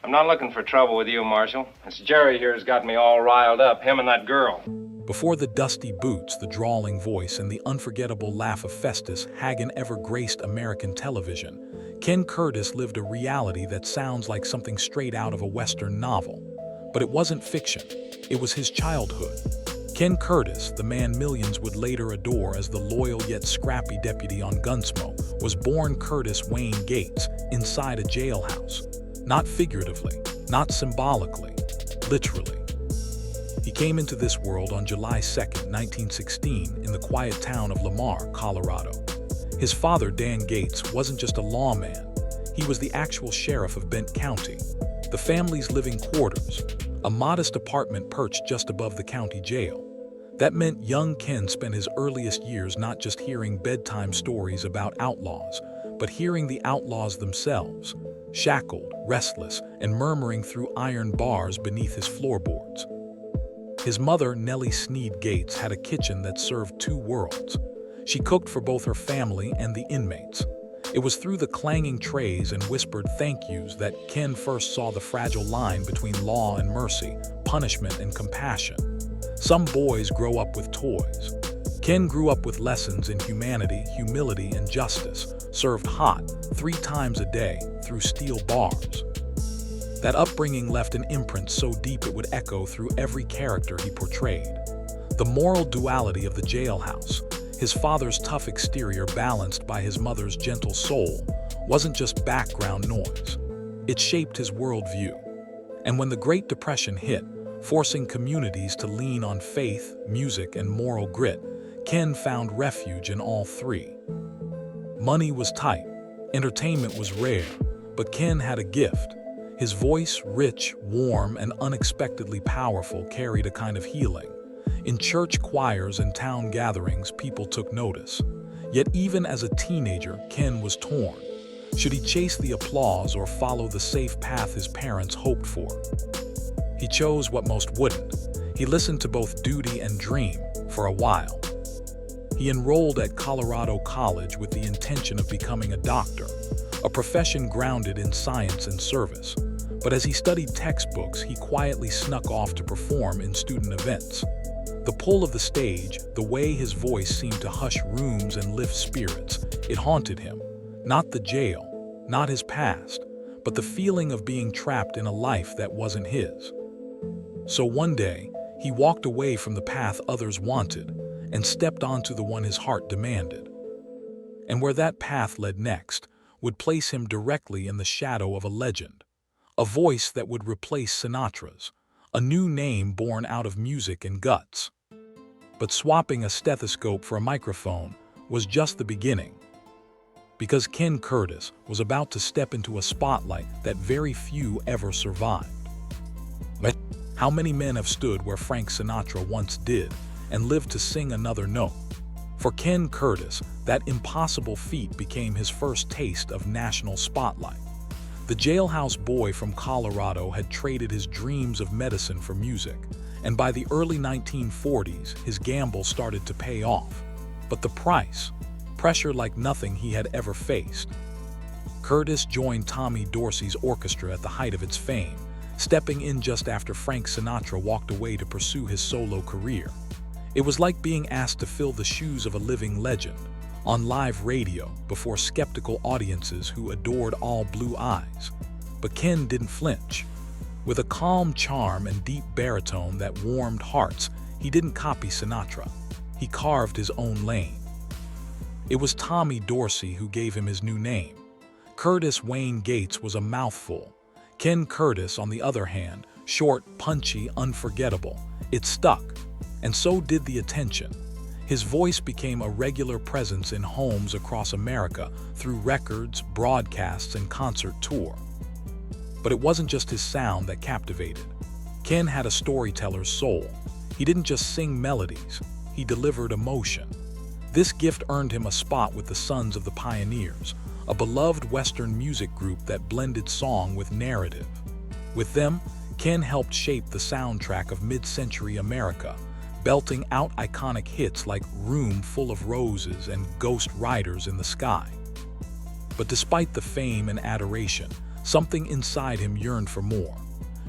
I'm not looking for trouble with you, Marshal. It's Jerry here's got me all riled up, him and that girl. Before the dusty boots, the drawling voice, and the unforgettable laugh of Festus Haggen ever graced American television, Ken Curtis lived a reality that sounds like something straight out of a Western novel. But it wasn't fiction. It was his childhood. Ken Curtis, the man millions would later adore as the loyal yet scrappy deputy on Gunsmoke, was born Curtis Wayne Gates inside a jailhouse. Not figuratively, not symbolically, literally. He came into this world on July 2nd, 1916, in the quiet town of Lamar, Colorado. His father, Dan Gates, wasn't just a lawman. He was the actual sheriff of Bent County, the family's living quarters, a modest apartment perched just above the county jail. That meant young Ken spent his earliest years not just hearing bedtime stories about outlaws, but hearing the outlaws themselves, shackled, restless, and murmuring through iron bars beneath his floorboards. His mother, Nellie Sneed Gates, had a kitchen that served two worlds. She cooked for both her family and the inmates. It was through the clanging trays and whispered thank yous that Ken first saw the fragile line between law and mercy, punishment and compassion. Some boys grow up with toys. Ken grew up with lessons in humanity, humility, and justice, served hot 3 times a day through steel bars. That upbringing left an imprint so deep it would echo through every character he portrayed. The moral duality of the jailhouse, his father's tough exterior balanced by his mother's gentle soul, wasn't just background noise. It shaped his worldview. And when the Great Depression hit, forcing communities to lean on faith, music, and moral grit, Ken found refuge in all three. Money was tight, entertainment was rare, but Ken had a gift. His voice, rich, warm, and unexpectedly powerful, carried a kind of healing. In church choirs and town gatherings, people took notice. Yet even as a teenager, Ken was torn. Should he chase the applause or follow the safe path his parents hoped for? He chose what most wouldn't. He listened to both duty and dream for a while. He enrolled at Colorado College with the intention of becoming a doctor, a profession grounded in science and service. But as he studied textbooks, he quietly snuck off to perform in student events. The pull of the stage, the way his voice seemed to hush rooms and lift spirits, it haunted him. Not the jail, not his past, but the feeling of being trapped in a life that wasn't his. So one day, he walked away from the path others wanted and stepped onto the one his heart demanded. And where that path led next would place him directly in the shadow of a legend, a voice that would replace Sinatra's, a new name born out of music and guts. But swapping a stethoscope for a microphone was just the beginning, because Ken Curtis was about to step into a spotlight that very few ever survived. How many men have stood where Frank Sinatra once did and lived to sing another note? For Ken Curtis, that impossible feat became his first taste of national spotlight. The jailhouse boy from Colorado had traded his dreams of medicine for music, and by the early 1940s, his gamble started to pay off. But the price, pressure like nothing he had ever faced. Curtis joined Tommy Dorsey's orchestra at the height of its fame, stepping in just after Frank Sinatra walked away to pursue his solo career. It was like being asked to fill the shoes of a living legend, on live radio before skeptical audiences who adored all blue eyes. But Ken didn't flinch. With a calm charm and deep baritone that warmed hearts, he didn't copy Sinatra. He carved his own lane. It was Tommy Dorsey who gave him his new name. Curtis Wayne Gates was a mouthful. Ken Curtis, on the other hand, short, punchy, unforgettable. It stuck, and so did the attention. His voice became a regular presence in homes across America through records, broadcasts, and concert tour. But it wasn't just his sound that captivated. Ken had a storyteller's soul. He didn't just sing melodies, he delivered emotion. This gift earned him a spot with the Sons of the Pioneers, a beloved Western music group that blended song with narrative. With them, Ken helped shape the soundtrack of mid-century America, belting out iconic hits like Room Full of Roses and Ghost Riders in the Sky. But despite the fame and adoration, Something inside him yearned for more.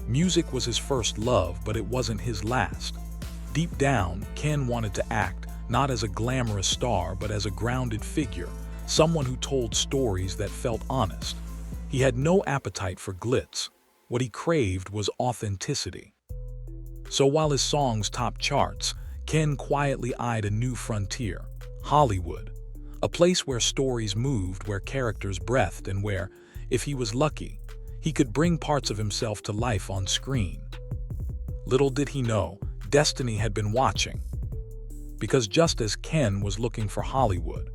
Music was his first love, but it wasn't his last. Deep down, Ken wanted to act, not as a glamorous star, but as a grounded figure, someone who told stories that felt honest. He had no appetite for glitz. What he craved was authenticity. So while his songs topped charts, Ken quietly eyed a new frontier, Hollywood, a place where stories moved, where characters breathed, and where, if he was lucky, he could bring parts of himself to life on screen. Little did he know, destiny had been watching. Because just as Ken was looking for Hollywood,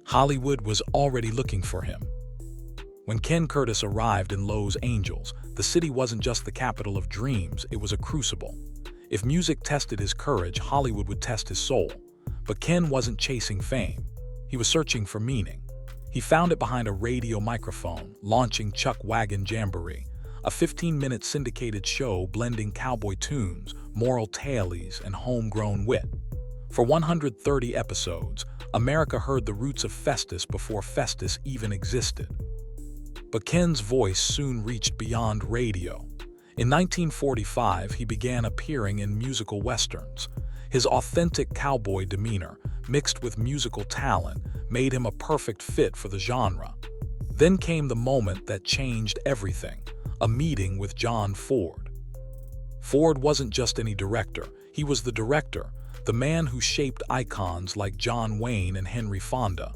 Hollywood was already looking for him. When Ken Curtis arrived in Los Angeles, the city wasn't just the capital of dreams, it was a crucible. If music tested his courage, Hollywood would test his soul. But Ken wasn't chasing fame. He was searching for meaning. He found it behind a radio microphone, launching Chuck Wagon Jamboree, a 15-minute syndicated show blending cowboy tunes, moral tales, and homegrown wit. For 130 episodes, America heard the roots of Festus before Festus even existed. But Ken's voice soon reached beyond radio. In 1945, he began appearing in musical westerns. His authentic cowboy demeanor, mixed with musical talent, made him a perfect fit for the genre. Then came the moment that changed everything, a meeting with John Ford. Ford wasn't just any director, he was the director, the man who shaped icons like John Wayne and Henry Fonda.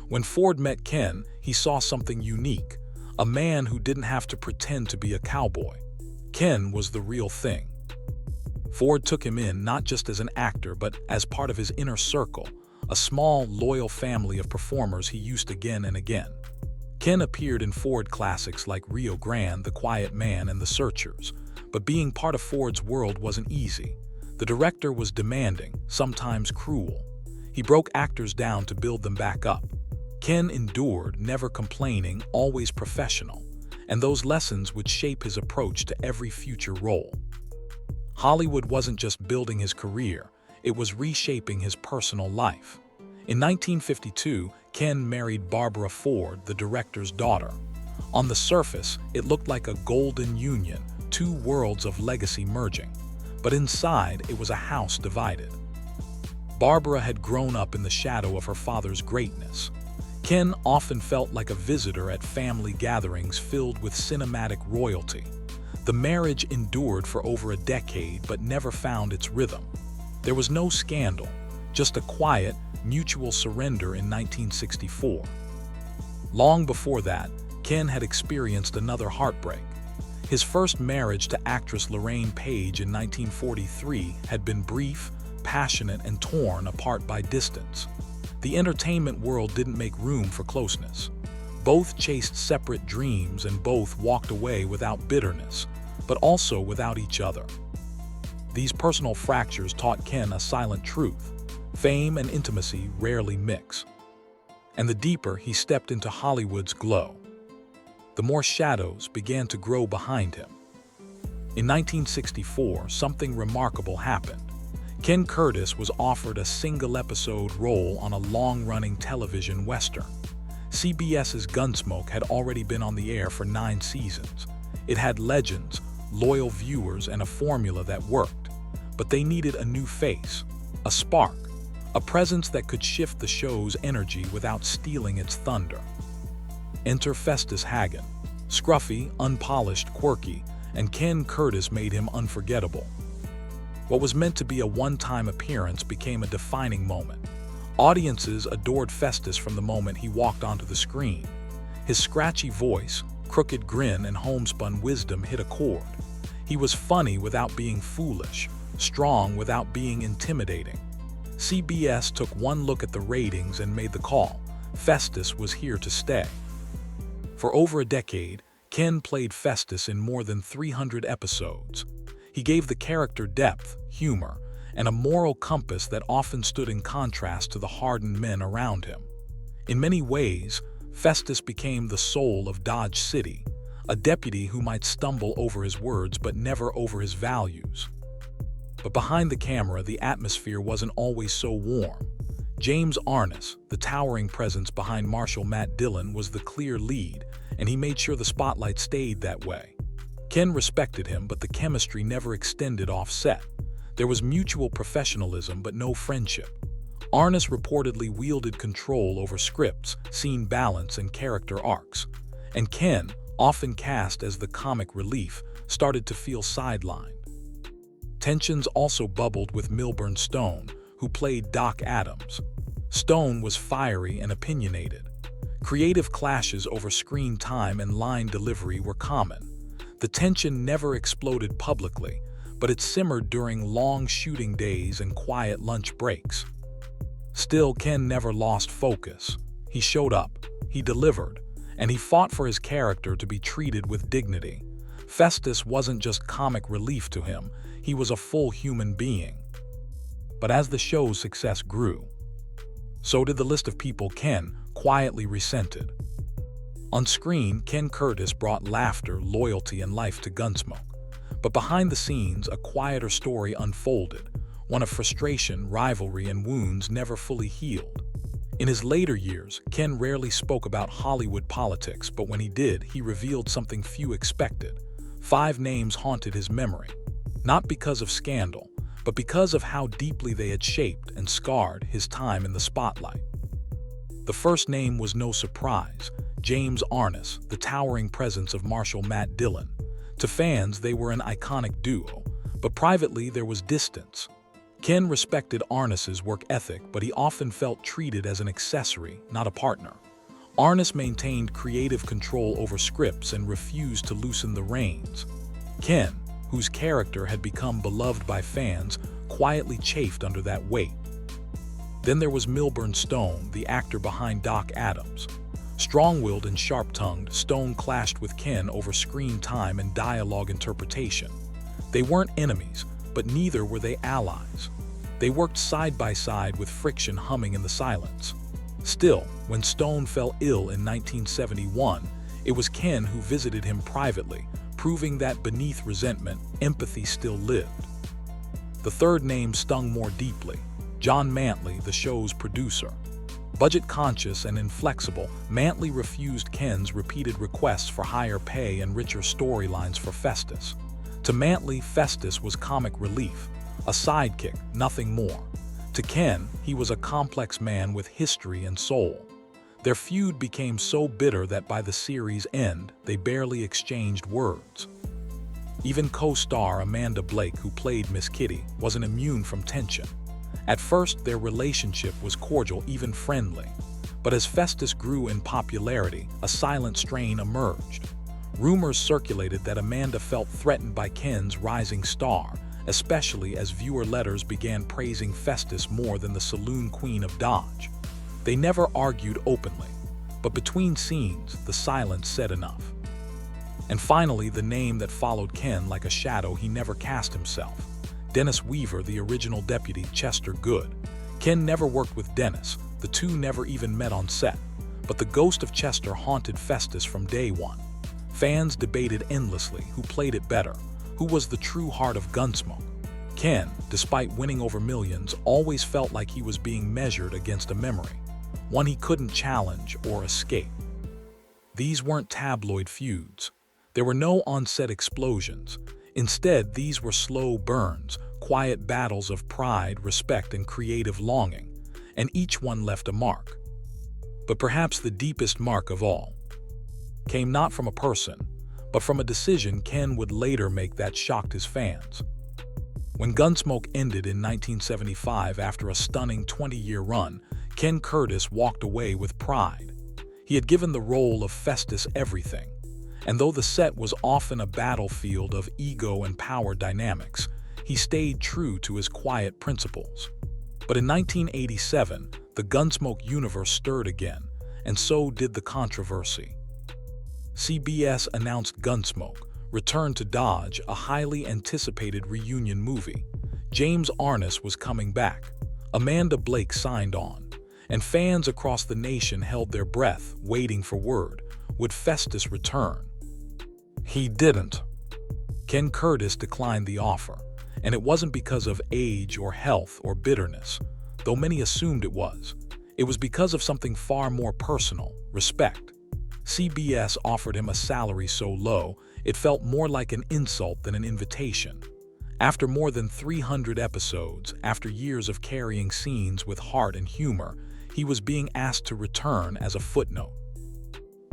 When Ford met Ken, he saw something unique, a man who didn't have to pretend to be a cowboy. Ken was the real thing. Ford took him in not just as an actor, but as part of his inner circle, a small, loyal family of performers he used again and again. Ken appeared in Ford classics like Rio Grande, The Quiet Man, and The Searchers, but being part of Ford's world wasn't easy. The director was demanding, sometimes cruel. He broke actors down to build them back up. Ken endured, never complaining, always professional, and those lessons would shape his approach to every future role. Hollywood wasn't just building his career, it was reshaping his personal life. In 1952, Ken married Barbara Ford, the director's daughter. On the surface, it looked like a golden union, two worlds of legacy merging. But inside, it was a house divided. Barbara had grown up in the shadow of her father's greatness. Ken often felt like a visitor at family gatherings filled with cinematic royalty. The marriage endured for over a decade but never found its rhythm. There was no scandal, just a quiet, mutual surrender in 1964. Long before that, Ken had experienced another heartbreak. His first marriage to actress Lorraine Page in 1943 had been brief, passionate, and torn apart by distance. The entertainment world didn't make room for closeness. Both chased separate dreams and both walked away without bitterness, but also without each other. These personal fractures taught Ken a silent truth. Fame and intimacy rarely mix. And the deeper he stepped into Hollywood's glow, the more shadows began to grow behind him. In 1964, something remarkable happened. Ken Curtis was offered a single-episode role on a long-running television western. CBS's Gunsmoke had already been on the air for 9 seasons. It had legends, loyal viewers, and a formula that worked. But they needed a new face, a spark, a presence that could shift the show's energy without stealing its thunder. Enter Festus Haggen. Scruffy, unpolished, quirky, and Ken Curtis made him unforgettable. What was meant to be a one-time appearance became a defining moment. Audiences adored Festus from the moment he walked onto the screen. His scratchy voice, crooked grin, and homespun wisdom hit a chord. He was funny without being foolish, strong without being intimidating. CBS took one look at the ratings and made the call. Festus was here to stay. For over a decade, Ken played Festus in more than 300 episodes. He gave the character depth, humor, and a moral compass that often stood in contrast to the hardened men around him. In many ways, Festus became the soul of Dodge City, a deputy who might stumble over his words but never over his values. But behind the camera, the atmosphere wasn't always so warm. James Arness, the towering presence behind Marshal Matt Dillon, was the clear lead, and he made sure the spotlight stayed that way. Ken respected him, but the chemistry never extended off-set. There was mutual professionalism, but no friendship. Arness reportedly wielded control over scripts, scene balance, and character arcs. And Ken, often cast as the comic relief, started to feel sidelined. Tensions also bubbled with Milburn Stone, who played Doc Adams. Stone was fiery and opinionated. Creative clashes over screen time and line delivery were common. The tension never exploded publicly, but it simmered during long shooting days and quiet lunch breaks. Still, Ken never lost focus. He showed up, he delivered, and he fought for his character to be treated with dignity. Festus wasn't just comic relief to him, he was a full human being. But as the show's success grew, so did the list of people Ken quietly resented. On screen, Ken Curtis brought laughter, loyalty, and life to Gunsmoke. But behind the scenes, a quieter story unfolded, one of frustration, rivalry, and wounds never fully healed. In his later years, Ken rarely spoke about Hollywood politics, but when he did, he revealed something few expected. 5 names haunted his memory, not because of scandal, but because of how deeply they had shaped and scarred his time in the spotlight. The first name was no surprise: James Arness, the towering presence of Marshal Matt Dillon. To fans, they were an iconic duo, but privately there was distance. Ken respected Arness's work ethic, but he often felt treated as an accessory, not a partner. Arness maintained creative control over scripts and refused to loosen the reins. Ken, whose character had become beloved by fans, quietly chafed under that weight. Then there was Milburn Stone, the actor behind Doc Adams. Strong-willed and sharp-tongued, Stone clashed with Ken over screen time and dialogue interpretation. They weren't enemies, but neither were they allies. They worked side by side with friction humming in the silence. Still, when Stone fell ill in 1971, it was Ken who visited him privately, proving that beneath resentment, empathy still lived. The third name stung more deeply: John Mantley, the show's producer. Budget-conscious and inflexible, Mantley refused Ken's repeated requests for higher pay and richer storylines for Festus. To Mantley, Festus was comic relief, a sidekick, nothing more. To Ken, he was a complex man with history and soul. Their feud became so bitter that by the series' end, they barely exchanged words. Even co-star Amanda Blake, who played Miss Kitty, wasn't immune from tension. At first, their relationship was cordial, even friendly. But as Festus grew in popularity, a silent strain emerged. Rumors circulated that Amanda felt threatened by Ken's rising star, especially as viewer letters began praising Festus more than the saloon queen of Dodge. They never argued openly, but between scenes, the silence said enough. And finally, the name that followed Ken like a shadow he never cast himself: Dennis Weaver, the original deputy, Chester Good. Ken never worked with Dennis, the two never even met on set, but the ghost of Chester haunted Festus from day one. Fans debated endlessly who played it better, who was the true heart of Gunsmoke. Ken, despite winning over millions, always felt like he was being measured against a memory, one he couldn't challenge or escape. These weren't tabloid feuds. There were no on-set explosions. Instead, these were slow burns, quiet battles of pride, respect, and creative longing, and each one left a mark. But perhaps the deepest mark of all came not from a person, but from a decision Ken would later make that shocked his fans. When Gunsmoke ended in 1975 after a stunning 20-year run, Ken Curtis walked away with pride. He had given the role of Festus everything, and though the set was often a battlefield of ego and power dynamics, he stayed true to his quiet principles. But in 1987, the Gunsmoke universe stirred again, and so did the controversy. CBS announced Gunsmoke returned to Dodge, a highly anticipated reunion movie. James Arness was coming back. Amanda Blake signed on, and fans across the nation held their breath, waiting for word. Would Festus return? He didn't. Ken Curtis declined the offer, and it wasn't because of age or health or bitterness, though many assumed it was. It was because of something far more personal: respect. CBS offered him a salary so low, it felt more like an insult than an invitation. After more than 300 episodes, after years of carrying scenes with heart and humor, he was being asked to return as a footnote.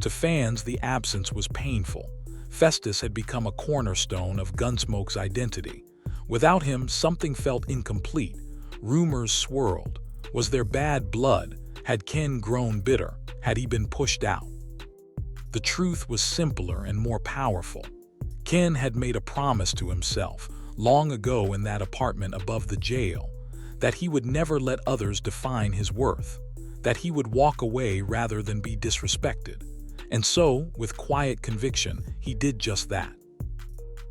To fans, the absence was painful. Festus had become a cornerstone of Gunsmoke's identity. Without him, something felt incomplete. Rumors swirled. Was there bad blood? Had Ken grown bitter? Had he been pushed out? The truth was simpler and more powerful. Ken had made a promise to himself, long ago in that apartment above the jail, that he would never let others define his worth, that he would walk away rather than be disrespected. And so, with quiet conviction, he did just that.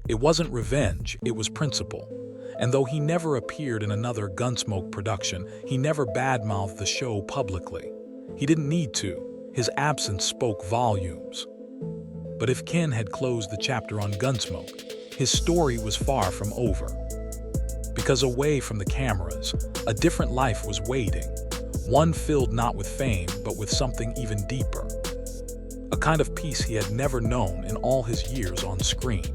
It wasn't revenge, it was principle. And though he never appeared in another Gunsmoke production, he never badmouthed the show publicly. He didn't need to. His absence spoke volumes. But if Ken had closed the chapter on Gunsmoke, his story was far from over. Because away from the cameras, a different life was waiting, one filled not with fame, but with something even deeper. A kind of peace he had never known in all his years on screen.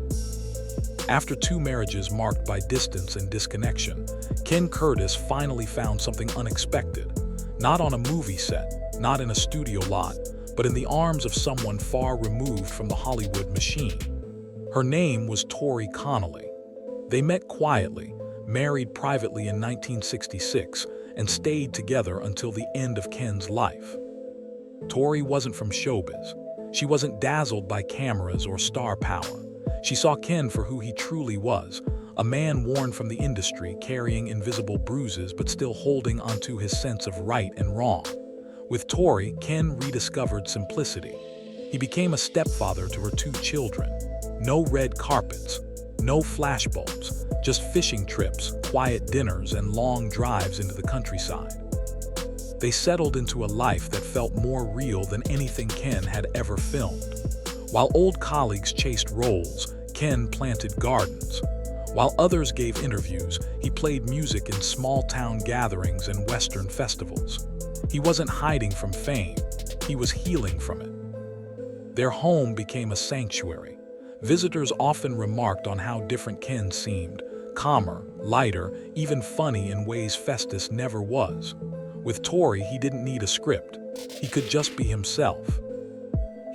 After 2 marriages marked by distance and disconnection, Ken Curtis finally found something unexpected. Not on a movie set, not in a studio lot, but in the arms of someone far removed from the Hollywood machine. Her name was Tori Connolly. They met quietly, married privately in 1966, and stayed together until the end of Ken's life. Tori wasn't from showbiz. She wasn't dazzled by cameras or star power. She saw Ken for who he truly was, a man worn from the industry, carrying invisible bruises but still holding onto his sense of right and wrong. With Tori, Ken rediscovered simplicity. He became a stepfather to her 2 children. No red carpets, no flashbulbs, just fishing trips, quiet dinners, and long drives into the countryside. They settled into a life that felt more real than anything Ken had ever filmed. While old colleagues chased roles, Ken planted gardens. While others gave interviews, he played music in small-town gatherings and Western festivals. He wasn't hiding from fame, he was healing from it. Their home became a sanctuary. Visitors often remarked on how different Ken seemed, calmer, lighter, even funny in ways Festus never was. With Tori, he didn't need a script. He could just be himself.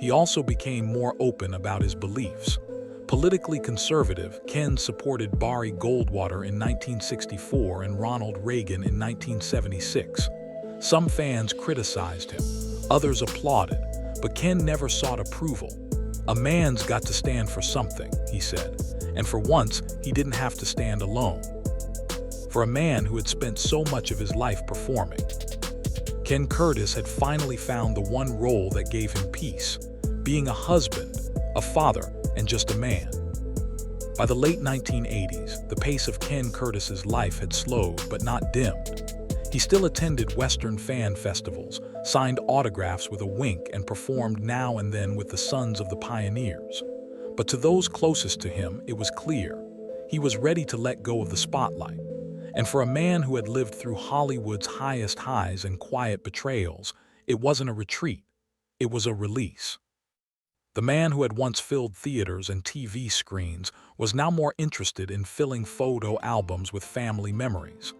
He also became more open about his beliefs. Politically conservative, Ken supported Barry Goldwater in 1964 and Ronald Reagan in 1976. Some fans criticized him, others applauded, but Ken never sought approval. "A man's got to stand for something," he said, and for once, he didn't have to stand alone. For a man who had spent so much of his life performing, Ken Curtis had finally found the one role that gave him peace, being a husband, a father, and just a man. By the late 1980s, the pace of Ken Curtis's life had slowed but not dimmed. He still attended Western fan festivals, signed autographs with a wink, and performed now and then with the Sons of the Pioneers. But to those closest to him, it was clear. He was ready to let go of the spotlight. And for a man who had lived through Hollywood's highest highs and quiet betrayals, it wasn't a retreat, it was a release. The man who had once filled theaters and TV screens was now more interested in filling photo albums with family memories.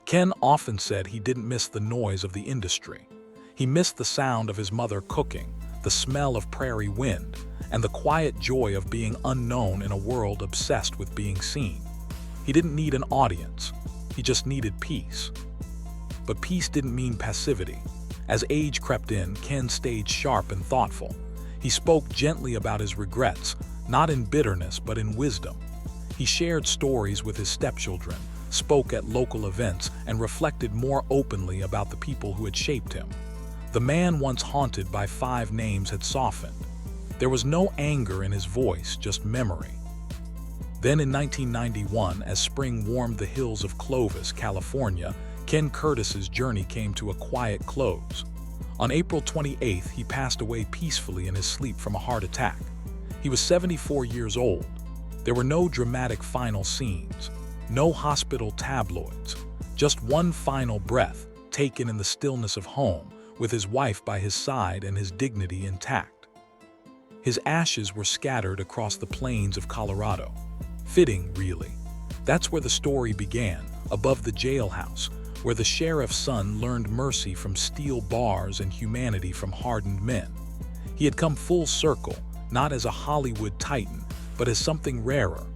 Ken often said he didn't miss the noise of the industry. He missed the sound of his mother cooking, the smell of prairie wind, and the quiet joy of being unknown in a world obsessed with being seen. He didn't need an audience, he just needed peace. But peace didn't mean passivity. As age crept in, Ken stayed sharp and thoughtful. He spoke gently about his regrets, not in bitterness but in wisdom. He shared stories with his stepchildren, spoke at local events, and reflected more openly about the people who had shaped him. The man once haunted by 5 names had softened. There was no anger in his voice, just memory. Then in 1991, as spring warmed the hills of Clovis, California, Ken Curtis's journey came to a quiet close. On April 28th, he passed away peacefully in his sleep from a heart attack. He was 74 years old. There were no dramatic final scenes, no hospital tabloids, just one final breath taken in the stillness of home, with his wife by his side and his dignity intact. His ashes were scattered across the plains of Colorado. Fitting, really. That's where the story began, above the jailhouse, where the sheriff's son learned mercy from steel bars and humanity from hardened men. He had come full circle, not as a Hollywood titan, but as something rarer,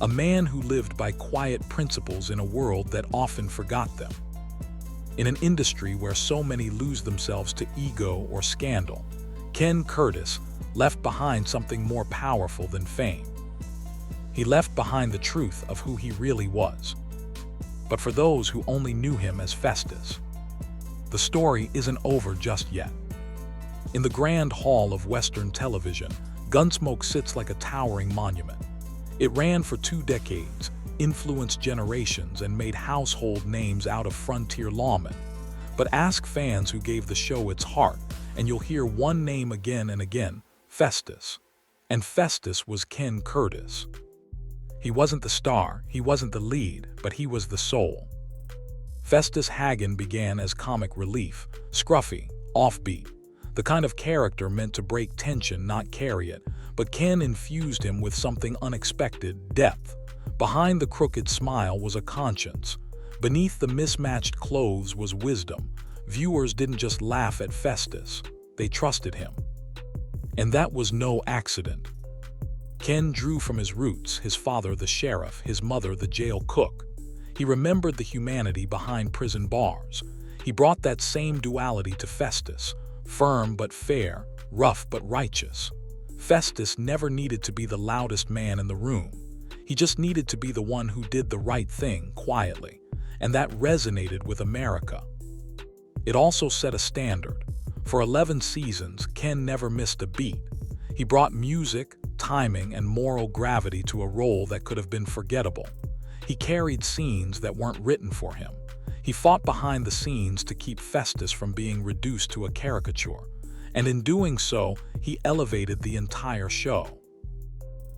a man who lived by quiet principles in a world that often forgot them. In an industry where so many lose themselves to ego or scandal, Ken Curtis left behind something more powerful than fame. He left behind the truth of who he really was. But for those who only knew him as Festus, the story isn't over just yet. In the grand hall of Western television, Gunsmoke sits like a towering monument. It ran for 2 decades, influenced generations, and made household names out of frontier lawmen. But ask fans who gave the show its heart, and you'll hear one name again and again: Festus. And Festus was Ken Curtis. He wasn't the star, he wasn't the lead, but he was the soul. Festus Haggen began as comic relief, scruffy, offbeat, the kind of character meant to break tension, not carry it, but Ken infused him with something unexpected: depth. Behind the crooked smile was a conscience. Beneath the mismatched clothes was wisdom. Viewers didn't just laugh at Festus, they trusted him. And that was no accident. Ken drew from his roots, his father the sheriff, his mother the jail cook. He remembered the humanity behind prison bars. He brought that same duality to Festus, firm but fair, rough but righteous. Festus never needed to be the loudest man in the room. He just needed to be the one who did the right thing quietly, and that resonated with America. It also set a standard. For 11 seasons, Ken never missed a beat. He brought music, timing, and moral gravity to a role that could have been forgettable. He carried scenes that weren't written for him. He fought behind the scenes to keep Festus from being reduced to a caricature, and in doing so, he elevated the entire show.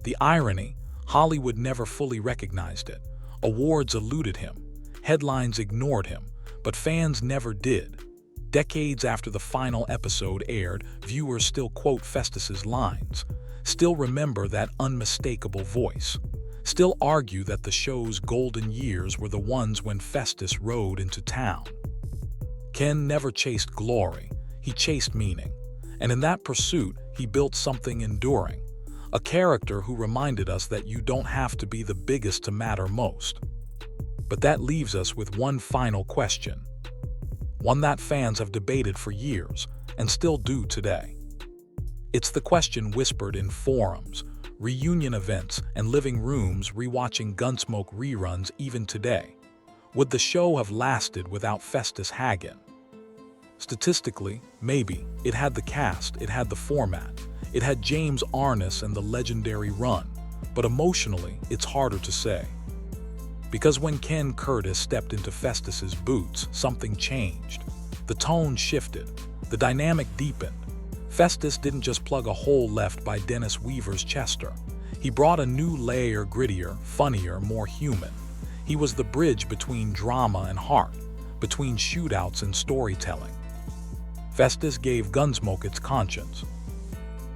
The irony: Hollywood never fully recognized it. Awards eluded him, headlines ignored him, but fans never did. Decades after the final episode aired, viewers still quote Festus's lines, still remember that unmistakable voice, still argue that the show's golden years were the ones when Festus rode into town. Ken never chased glory, he chased meaning. And in that pursuit, he built something enduring. A character who reminded us that you don't have to be the biggest to matter most. But that leaves us with one final question. One that fans have debated for years, and still do today. It's the question whispered in forums, reunion events, and living rooms rewatching Gunsmoke reruns even today. Would the show have lasted without Festus Haggen? Statistically, maybe. It had the cast, it had the format, it had James Arness and the legendary run. But emotionally, it's harder to say. Because when Ken Curtis stepped into Festus's boots, something changed. The tone shifted, the dynamic deepened. Festus didn't just plug a hole left by Dennis Weaver's Chester. He brought a new layer, grittier, funnier, more human. He was the bridge between drama and heart, between shootouts and storytelling. Festus gave Gunsmoke its conscience.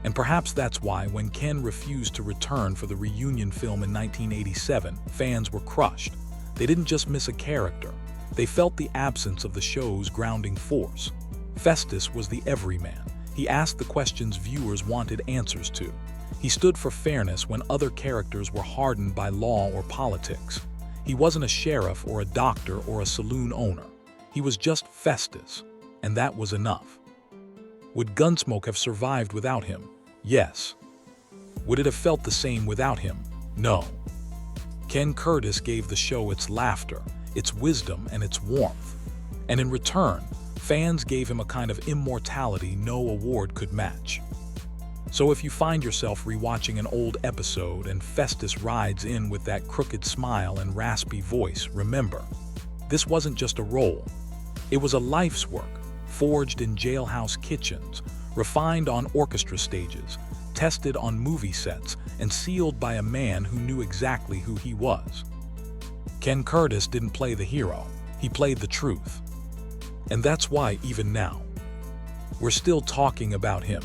And perhaps that's why, when Ken refused to return for the reunion film in 1987, fans were crushed. They didn't just miss a character, they felt the absence of the show's grounding force. Festus was the everyman. He asked the questions viewers wanted answers to. He stood for fairness when other characters were hardened by law or politics. He wasn't a sheriff or a doctor or a saloon owner. He was just Festus, and that was enough. Would Gunsmoke have survived without him? Yes. Would it have felt the same without him? No. Ken Curtis gave the show its laughter, its wisdom, and its warmth. And in return, fans gave him a kind of immortality no award could match. So if you find yourself rewatching an old episode and Festus rides in with that crooked smile and raspy voice, remember, this wasn't just a role. It was a life's work, forged in jailhouse kitchens, refined on orchestra stages, tested on movie sets, and sealed by a man who knew exactly who he was. Ken Curtis didn't play the hero, he played the truth. And that's why, even now, we're still talking about him.